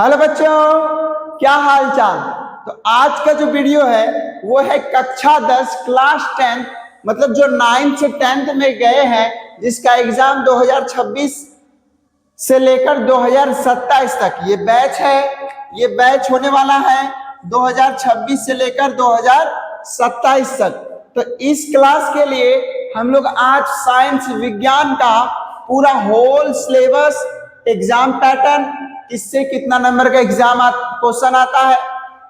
Hello बच्चों, क्या हाल चाल। तो आज का जो वीडियो है वो है कक्षा 10 क्लास 10 मतलब जो 9th से 10th में गए हैं, जिसका एग्जाम 2026 से लेकर 2027 तक ये बैच है। ये बैच होने वाला है 2026 से लेकर 2027 तक। तो इस क्लास के लिए हम लोग आज साइंस विज्ञान का पूरा होल सिलेबस, एग्जाम पैटर्न, किससे कितना नंबर का एग्जाम क्वेश्चन आता है,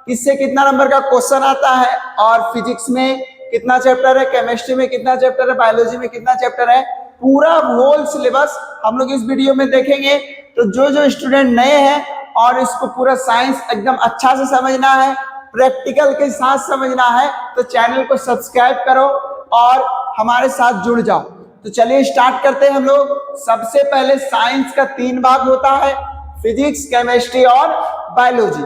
किससे कितना नंबर का क्वेश्चन आता है, और फिजिक्स में कितना चैप्टर है, केमिस्ट्री में कितना चैप्टर है, बायोलॉजी में कितना चैप्टर है, पूरा होल सिलेबस हम लोग इस वीडियो में देखेंगे। तो जो स्टूडेंट नए हैं और इसको पूरा साइंस एकदम अच्छा से समझना है, प्रैक्टिकल के साथ समझना है, तो चैनल को सब्सक्राइब करो और हमारे साथ जुड़ जाओ। तो चलिए स्टार्ट करते हैं हम लोग। सबसे पहले साइंस का 3 भाग होता है, फिजिक्स, केमिस्ट्री और बायोलॉजी।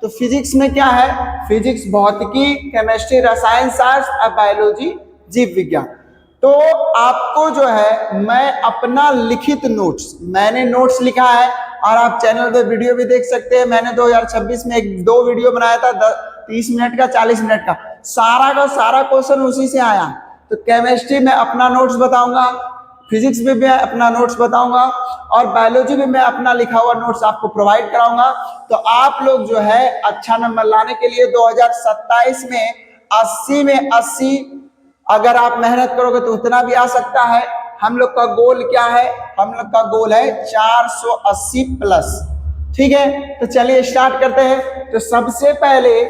तो फिजिक्स में क्या है, फिजिक्स भौतिकी, केमिस्ट्री रसायन शास्त्र और बायोलॉजी जीव विज्ञान। तो आपको जो है मैं अपना लिखित नोट्स, मैंने नोट्स लिखा है और आप चैनल पे वीडियो भी देख सकते हैं। मैंने 2026 में 2 वीडियो बनाया था, 30 मिनट का, 40 मिनट का, सारा का सारा क्वेश्चन उसी से आया। तो केमिस्ट्री में अपना नोट्स बताऊंगा, फिजिक्स में मैं अपना नोट्स बताऊंगा और बायोलॉजी में मैं अपना लिखा हुआ नोट्स आपको प्रोवाइड कराऊंगा। तो आप लोग जो है अच्छा नंबर लाने के लिए 2027 में 80 में 80 अगर आप मेहनत करोगे तो उतना भी आ सकता है। हम लोग का गोल क्या है, हम लोग का गोल है 480 प्लस। ठीक है, तो चलिए स्टार्ट करते हैं। तो सबसे पहले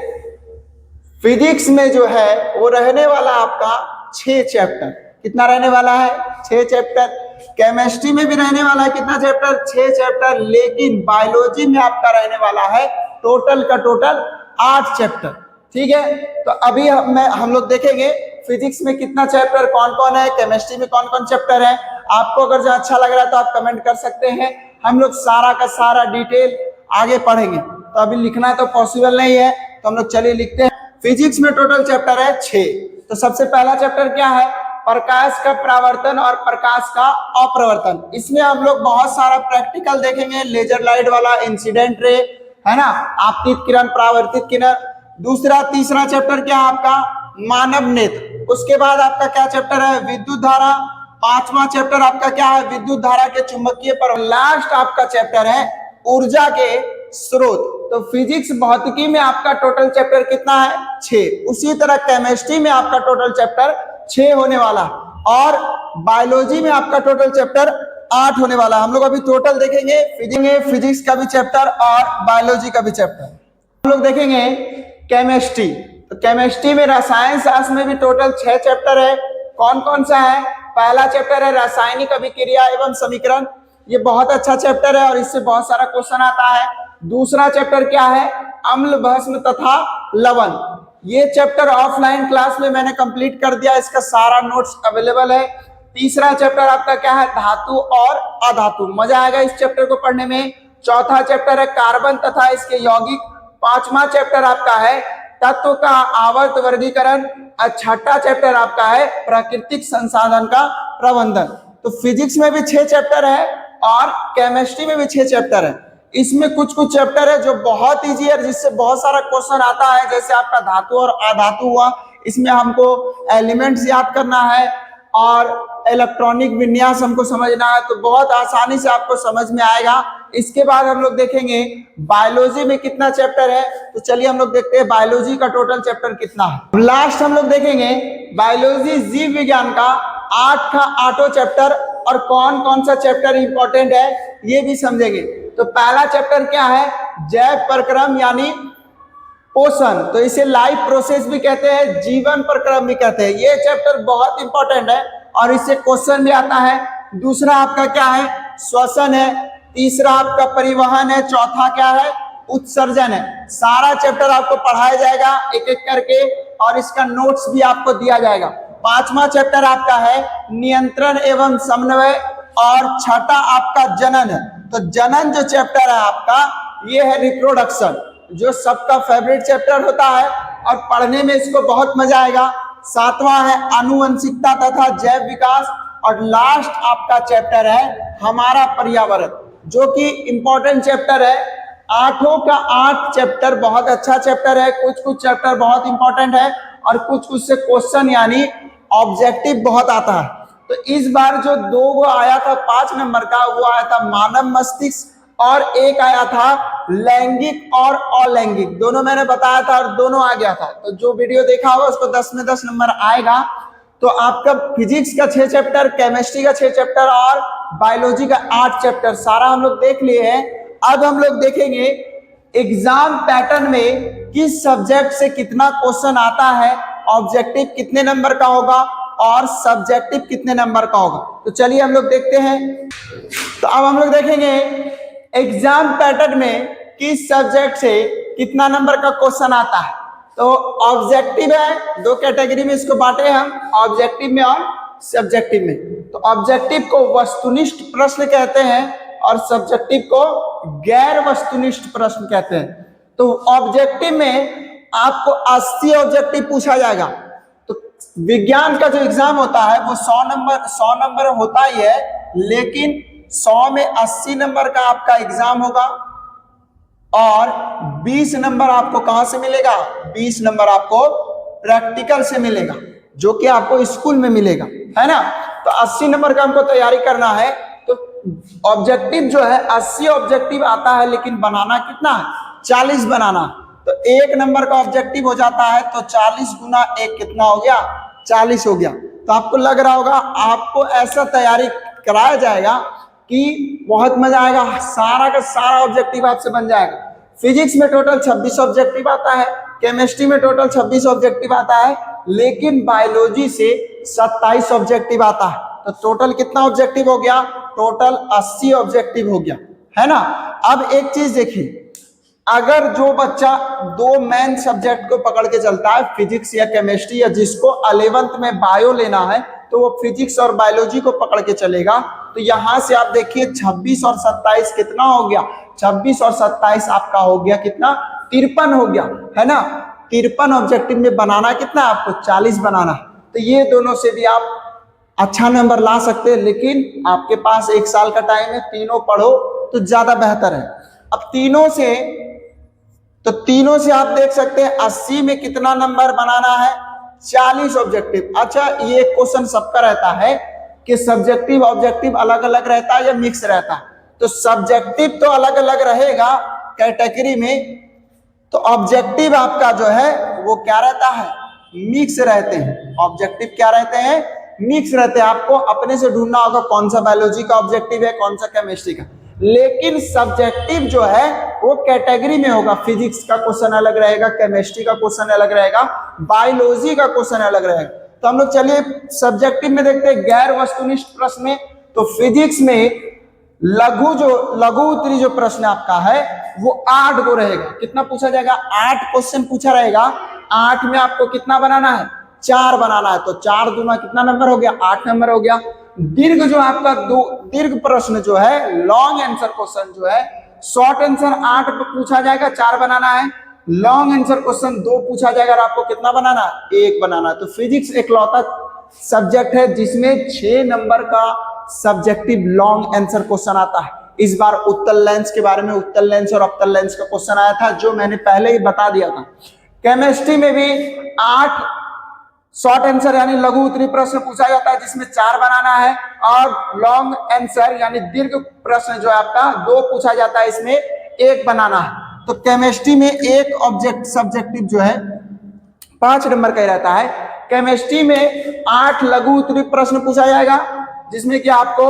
फिजिक्स में जो है वो रहने वाला आपका 6 चैप्टर। कितना रहने वाला है? 6 चैप्टर। केमिस्ट्री में भी रहने वाला है कितना चैप्टर? 6 चैप्टर। लेकिन बायोलॉजी में आपका रहने वाला है टोटल का टोटल 8 चैप्टर। ठीक है, तो अभी हम लोग देखेंगे फिजिक्स में कितना चैप्टर कौन कौन है, केमिस्ट्री में कौन कौन चैप्टर है। आपको अगर जो अच्छा लग रहा है तो आप कमेंट कर सकते हैं। हम लोग सारा का सारा डिटेल आगे पढ़ेंगे। तो अभी लिखना तो पॉसिबल नहीं है, तो हम लोग चलिए लिखते हैं। फिजिक्स में टोटल चैप्टर है 6। तो सबसे पहला चैप्टर क्या है? प्रकाश का परावर्तन और प्रकाश का अपरावर्तन। इसमें हम लोग बहुत सारा प्रैक्टिकल देखेंगे, लेजर लाइट वाला, इंसिडेंट रे, है ना, आपतित किरण, परावर्तित किरण। दूसरा तीसरा चैप्टर क्या है आपका? मानव नेत्र। उसके बाद आपका क्या चैप्टर है? विद्युत धारा। 5वां चैप्टर आपका क्या है? विद्युत धारा के चुंबकीय पर। लास्ट आपका चैप्टर है ऊर्जा के स्रोत। तो फिजिक्स भौतिकी में आपका टोटल चैप्टर कितना है? 6। उसी तरह केमिस्ट्री में आपका टोटल चैप्टर 6 होने वाला और बायोलॉजी में आपका टोटल चैप्टर 8 होने वाला। हम लोग अभी टोटल देखेंगे फिजिक्स का भी चैप्टर और बायोलॉजी का भी चैप्टर। हम लोग देखेंगे केमिस्ट्री। तो केमिस्ट्री में रसायन शास्त्र में भी टोटल 6 चैप्टर है। कौन कौन सा है? पहला चैप्टर है रासायनिक अभिक्रिया एवं समीकरण। ये बहुत अच्छा चैप्टर है और इससे बहुत सारा क्वेश्चन आता है। दूसरा चैप्टर क्या है? अम्ल, भस्म तथा लवण। ये चैप्टर ऑफलाइन क्लास में मैंने कंप्लीट कर दिया, इसका सारा नोट्स अवेलेबल है। तीसरा चैप्टर आपका क्या है? धातु और अधातु। मजा आएगा इस चैप्टर को पढ़ने में। चौथा चैप्टर है कार्बन तथा इसके यौगिक। 5वां चैप्टर आपका है तत्व का आवर्त वर्गीकरण और 6ठा चैप्टर आपका है प्राकृतिक संसाधन का प्रबंधन। तो फिजिक्स में भी 6 चैप्टर है और केमिस्ट्री में भी 6 चैप्टर है। इसमें कुछ कुछ चैप्टर है जो बहुत इजी है, जिससे बहुत सारा क्वेश्चन आता है। जैसे आपका धातु और अधातु हुआ, इसमें हमको एलिमेंट्स याद करना है और इलेक्ट्रॉनिक विन्यास हमको समझना है, तो बहुत आसानी से आपको समझ में आएगा। इसके बाद हम लोग देखेंगे बायोलॉजी में कितना चैप्टर है। तो चलिए हम लोग देखते हैं बायोलॉजी का टोटल चैप्टर कितना है। लास्ट हम लोग देखेंगे बायोलॉजी जीव विज्ञान का 8 का 8 चैप्टर और कौन कौन सा चैप्टर इंपॉर्टेंट है ये भी समझेंगे। तो पहला चैप्टर क्या है? जैव प्रक्रम यानी पोषण। तो इसे लाइफ प्रोसेस भी कहते हैं, जीवन प्रक्रम भी कहते हैं। ये चैप्टर बहुत इंपॉर्टेंट है और इससे क्वेश्चन भी आता है। दूसरा आपका क्या है? श्वसन है। तीसरा आपका परिवहन है। चौथा क्या है? उत्सर्जन है। सारा चैप्टर आपको पढ़ाया जाएगा एक एक करके और इसका नोट्स भी आपको दिया जाएगा। 5वां चैप्टर आपका है नियंत्रण एवं समन्वय और 6ठा आपका जनन है। तो जनन जो चैप्टर है आपका, ये है रिप्रोडक्शन, जो सबका फेवरेट चैप्टर होता है और पढ़ने में इसको बहुत मजा आएगा। 7वां है आनुवंशिकता तथा जैव विकास और लास्ट आपका चैप्टर है हमारा पर्यावरण, जो कि इंपॉर्टेंट चैप्टर है। आठों का 8 चैप्टर बहुत अच्छा चैप्टर है, कुछ कुछ चैप्टर बहुत इंपॉर्टेंट है और कुछ कुछ से क्वेश्चन यानी ऑब्जेक्टिव बहुत आता है। तो इस बार जो 2 आया था 5 नंबर का, वो आया था मानव मस्तिष्क और एक आया था लैंगिक और अलैंगिक, दोनों मैंने बताया था और दोनों आ गया था। तो जो वीडियो देखा होगा उसको 10 में 10 नंबर आएगा। तो आपका फिजिक्स का 6 चैप्टर, केमिस्ट्री का 6 चैप्टर और बायोलॉजी का 8 चैप्टर सारा हम लोग देख लिए हैं। अब हम लोग देखेंगे एग्जाम पैटर्न में किस सब्जेक्ट से कितना क्वेश्चन आता है, ऑब्जेक्टिव कितने नंबर का होगा और सब्जेक्टिव कितने नंबर का होगा। तो चलिए हम लोग देखते हैं। तो अब हम लोग देखेंगे एग्जाम पैटर्न में किस सब्जेक्ट से कितना नंबर का क्वेश्चन आता है। तो ऑब्जेक्टिव है, 2 कैटेगरी में इसको बांटे हम, ऑब्जेक्टिव में और सब्जेक्टिव में। तो ऑब्जेक्टिव को वस्तुनिष्ठ प्रश्न कहते हैं और सब्जेक्टिव को गैर वस्तुनिष्ठ प्रश्न कहते हैं। तो ऑब्जेक्टिव में आपको 80 ऑब्जेक्टिव पूछा जाएगा। तो विज्ञान का जो एग्जाम होता है वो 100 नंबर होता ही है, लेकिन 100 में 80 नंबर का आपका एग्जाम होगा और 20 नंबर आपको कहां से मिलेगा, 20 नंबर आपको प्रैक्टिकल से मिलेगा, जो कि आपको स्कूल में मिलेगा, है ना। तो 80 नंबर का हमको तैयारी करना है। तो ऑब्जेक्टिव जो है 80 ऑब्जेक्टिव आता है, लेकिन बनाना कितना है, 40 बनाना। तो 1 नंबर का ऑब्जेक्टिव हो जाता है, तो 40 गुना 1 कितना हो गया, 40 हो गया। तो आपको लग रहा होगा आपको ऐसा तैयारी कराया जाएगा कि बहुत मजा आएगा, सारा का सारा ऑब्जेक्टिव आपसे बन जाएगा। फिजिक्स में टोटल 26 ऑब्जेक्टिव आता है, केमिस्ट्री में टोटल 26 ऑब्जेक्टिव आता है, लेकिन बायोलॉजी से 27 ऑब्जेक्टिव आता है। तो टोटल कितना ऑब्जेक्टिव हो गया, टोटल 80 ऑब्जेक्टिव हो गया, है ना। अब एक चीज देखिए, अगर जो बच्चा 2 मेन सब्जेक्ट को पकड़ के चलता है, फिजिक्स या केमिस्ट्री, या जिसको 11th में बायो लेना है, तो वो फिजिक्स और बायोलॉजी को पकड़ के चलेगा। तो यहां से आप देखिए 26 और 27 कितना हो गया, 26 और 27 आपका हो गया कितना, 53 हो गया, है ना। 53 ऑब्जेक्टिव में बनाना कितना, आपको 40 बनाना। तो ये दोनों से भी आप अच्छा नंबर ला सकते हैं, लेकिन आपके पास 1 साल का टाइम है, तीनों पढ़ो तो ज्यादा बेहतर है। अब तीनों से आप देख सकते हैं 80 में कितना नंबर बनाना है, 40 ऑब्जेक्टिव। अच्छा, ये क्वेश्चन सबका रहता है कि सब्जेक्टिव ऑब्जेक्टिव अलग अलग रहता है या मिक्स रहता है। तो सब्जेक्टिव तो अलग अलग रहेगा कैटेगरी में, तो ऑब्जेक्टिव आपका जो है वो क्या रहता है, मिक्स रहते हैं। ऑब्जेक्टिव क्या रहते हैं, मिक्स रहते हैं। आपको अपने से ढूंढना होगा कौन सा बायोलॉजी का ऑब्जेक्टिव है, कौन सा केमिस्ट्री का। लेकिन सब्जेक्टिव जो है वो कैटेगरी में होगा, फिजिक्स का क्वेश्चन अलग रहेगा, केमिस्ट्री का क्वेश्चन अलग रहेगा, बायोलॉजी का क्वेश्चन अलग रहेगा। तो हम लोग चलिए सब्जेक्टिव में देखते हैं, गैर वस्तुनिष्ठ प्रश्न में। तो फिजिक्स में लघु उत्तरी जो प्रश्न आपका है वो 8 को रहेगा। कितना पूछा जाएगा, 8 क्वेश्चन पूछा रहेगा। 8 में आपको कितना बनाना है, 4 बनाना है। तो 4 दूना कितना नंबर हो गया, 8 नंबर हो गया। दीर्घ जो आपका दीर्घ प्रश्न जो है, लॉन्ग आंसर क्वेश्चन जो है, शॉर्ट आंसर 8 पे पूछा जाएगा, 4 बनाना है। लॉन्ग आंसर क्वेश्चन 2 पूछा जाएगा, आपको कितना बनाना है, 1 बनाना है। तो फिजिक्स एकलौता सब्जेक्ट है जिसमें 6 नंबर का सब्जेक्टिव लॉन्ग आंसर क्वेश्चन आता है। इस बार उत्तल लेंस के बारे में, उत्तल लेंस और अवतल लेंस का क्वेश्चन आया था, जो मैंने पहले ही बता दिया था। केमिस्ट्री में भी 8 शॉर्ट आंसर यानी लघु उत्तरी प्रश्न पूछा जाता है, जिसमें 4 बनाना है, और लॉन्ग आंसर यानी दीर्घ प्रश्न जो है आपका 2 पूछा जाता है, इसमें 1 बनाना है। तो केमिस्ट्री में एक सब्जेक्टिव जो है 5 नंबर का रहता है। केमिस्ट्री में 8 लघु उत्तरी प्रश्न पूछा जाएगा, जिसमें कि आपको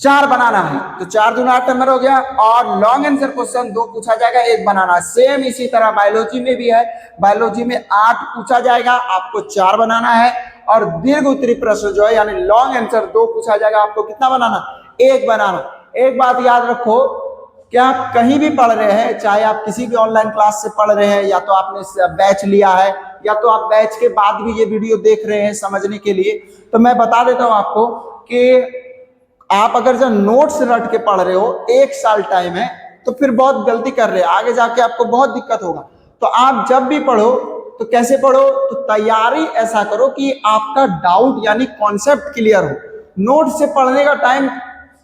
4 बनाना है। तो 4 दूना 8 नंबर हो गया। और लॉन्ग आंसर क्वेश्चन 2 पूछा जाएगा, 1 बनाना है। सेम इसी तरह बायोलॉजी में भी है, बायोलॉजी में 8 पूछा जाएगा, आपको 4 बनाना है। और दीर्घ उत्तरी प्रश्न जो है यानी लॉन्ग आंसर 2 पूछा जाएगा, आपको कितना बनाना, 1 बनाना। एक बात याद रखो, क्या आप कहीं भी पढ़ रहे हैं, चाहे आप किसी भी ऑनलाइन क्लास से पढ़ रहे हैं, या तो आपने बैच लिया है, या तो आप बैच के बाद भी ये वीडियो देख रहे हैं समझने के लिए, तो मैं बता देता हूं आपको कि आप अगर जब नोट्स रट के पढ़ रहे हो, 1 साल टाइम है, तो फिर बहुत गलती कर रहे हैं, आगे जाके आपको बहुत दिक्कत होगा। तो आप जब भी पढ़ो तो कैसे पढ़ो, तो तैयारी ऐसा करो कि आपका डाउट यानी कॉन्सेप्ट क्लियर हो। नोट से पढ़ने का टाइम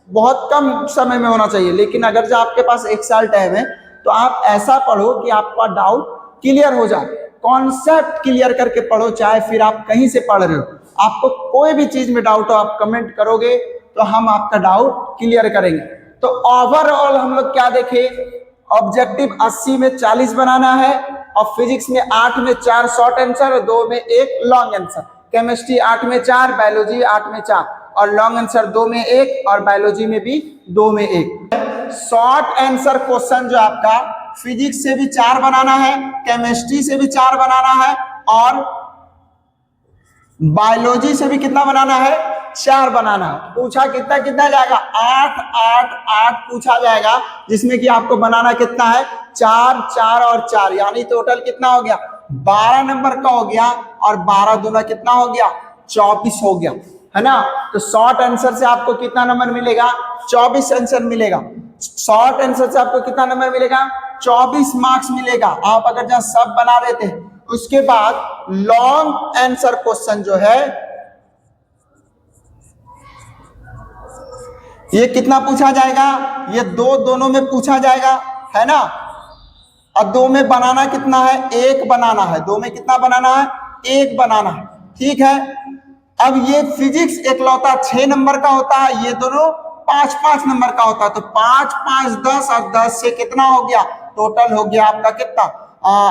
बहुत कम समय में होना चाहिए, लेकिन अगर जो आपके पास 1 साल टाइम है तो आप ऐसा पढ़ो कि आपका डाउट क्लियर हो जाए, कॉन्सेप्ट क्लियर करके पढ़ो। चाहे फिर आप कहीं से पढ़ रहे हो, आपको कोई भी चीज में डाउट हो, आप कमेंट करोगे तो हम आपका डाउट क्लियर करेंगे। तो ओवरऑल हम लोग क्या देखे, ऑब्जेक्टिव 80 में 40 बनाना है, और फिजिक्स में 8 में 4 शॉर्ट आंसर और 2 में 1 लॉन्ग आंसर। केमिस्ट्री 8 में 4, बायोलॉजी 8 में 4 और लॉन्ग आंसर 2 में 1, और बायोलॉजी में भी 2 में 1। शॉर्ट आंसर क्वेश्चन जो आपका फिजिक्स से भी 4 बनाना है, केमिस्ट्री से भी 4 बनाना है, और बायोलॉजी से भी कितना बनाना है, 4 बनाना है। पूछा कितना कितना जाएगा, 8 8 8 पूछा जाएगा, जिसमें कि आपको बनाना कितना है, 4 4 और 4, यानी टोटल कितना हो गया, 12 नंबर का हो गया, और 12 दूना कितना हो गया, 24 हो गया, है ना। तो शॉर्ट आंसर से आपको कितना नंबर मिलेगा, 24 आंसर मिलेगा। शॉर्ट आंसर से आपको कितना नंबर मिलेगा, 24 मार्क्स मिलेगा, आप अगर जहां सब बना देते हैं। उसके बाद लॉन्ग आंसर क्वेश्चन जो है ये कितना पूछा जाएगा, ये दोनों में पूछा जाएगा, है ना। और 2 में बनाना कितना है, 1 बनाना है। 2 में कितना बनाना है, 1 बनाना है, ठीक है। अब ये फिजिक्स एकलौता 6 नंबर का होता है, ये दोनों 5 5 नंबर का होता है। तो 5 5 10 और 10 से कितना हो गया, टोटल हो गया आपका कितना,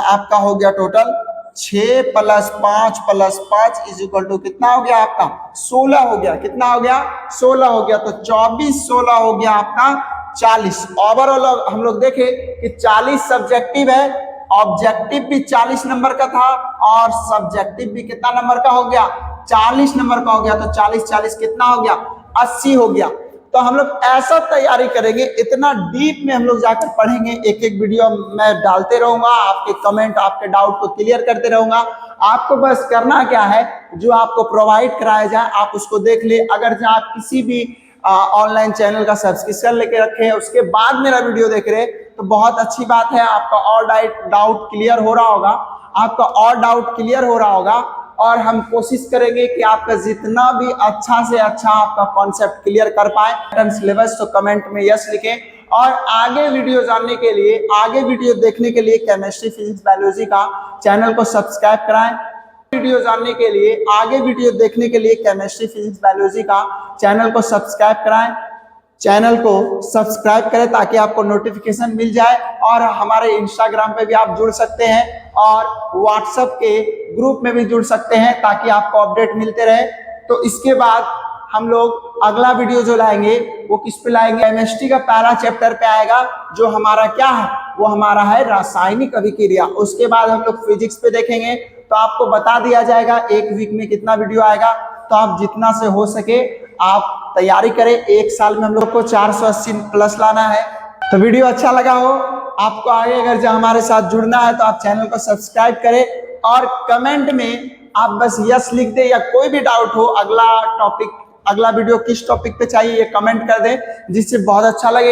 आपका हो गया टोटल 6 + 5 + 5 = कितना हो गया आपका, 16 हो गया। कितना हो गया, 16 हो गया। तो 24 16 हो गया आपका 40। ओवरऑल हम लोग देखे कि 40 सब्जेक्टिव है, ऑब्जेक्टिव भी 40 नंबर का था, और सब्जेक्टिव भी कितना नंबर का हो गया, 40 नंबर का हो गया। तो 40 40 कितना हो गया, 80 हो गया। तो हम लोग ऐसा तैयारी करेंगे, इतना डीप में हम लोग जाकर पढ़ेंगे। एक एक वीडियो मैं डालते रहूंगा, आपके कमेंट आपके डाउट को क्लियर करते रहूंगा। आपको बस करना क्या है, जो आपको प्रोवाइड कराया जाए आप उसको देख ले। अगर जो आप किसी भी ऑनलाइन चैनल का सब्सक्रिप्शन लेके रखे हैं, उसके बाद मेरा वीडियो देख रहे हैं, तो बहुत अच्छी बात है, आपका और डाउट क्लियर हो रहा होगा, आपका और डाउट क्लियर हो रहा होगा। और हम कोशिश करेंगे कि आपका जितना भी अच्छा से अच्छा आपका कॉन्सेप्ट क्लियर कर पाए। सिलेबस तो कमेंट में यस लिखें, और आगे वीडियो जानने के लिए, आगे वीडियो देखने के लिए केमिस्ट्री फिजिक्स बायोलॉजी का चैनल को सब्सक्राइब कराएं। वीडियो जानने के लिए, आगे वीडियो देखने के लिए केमिस्ट्री फिजिक्स बायोलॉजी का चैनल को सब्सक्राइब कराएं। चैनल को सब्सक्राइब करें ताकि आपको नोटिफिकेशन मिल जाए, और हमारे इंस्टाग्राम पे भी आप जुड़ सकते हैं, और व्हाट्सएप के ग्रुप में भी जुड़ सकते हैं, ताकि आपको अपडेट मिलते रहे। तो इसके बाद हम लोग अगला वीडियो जो लाएंगे वो किस पे लाएंगे, केमिस्ट्री का पहला चैप्टर पे आएगा, जो हमारा क्या है, वो हमारा है रासायनिक अभिक्रिया। उसके बाद हम लोग फिजिक्स पे देखेंगे। तो आपको बता दिया जाएगा 1 वीक में कितना वीडियो आएगा, तो आप जितना से हो सके आप तैयारी करें। 1 साल में हम लोग को 480 प्लस लाना है। तो वीडियो अच्छा लगा हो आपको, आगे अगर जो हमारे साथ जुड़ना है तो आप चैनल को सब्सक्राइब करें, और कमेंट में आप बस यस लिख दे, या कोई भी डाउट हो, अगला वीडियो किस टॉपिक पे चाहिए ये कमेंट कर दें, जिससे बहुत अच्छा लगेगा।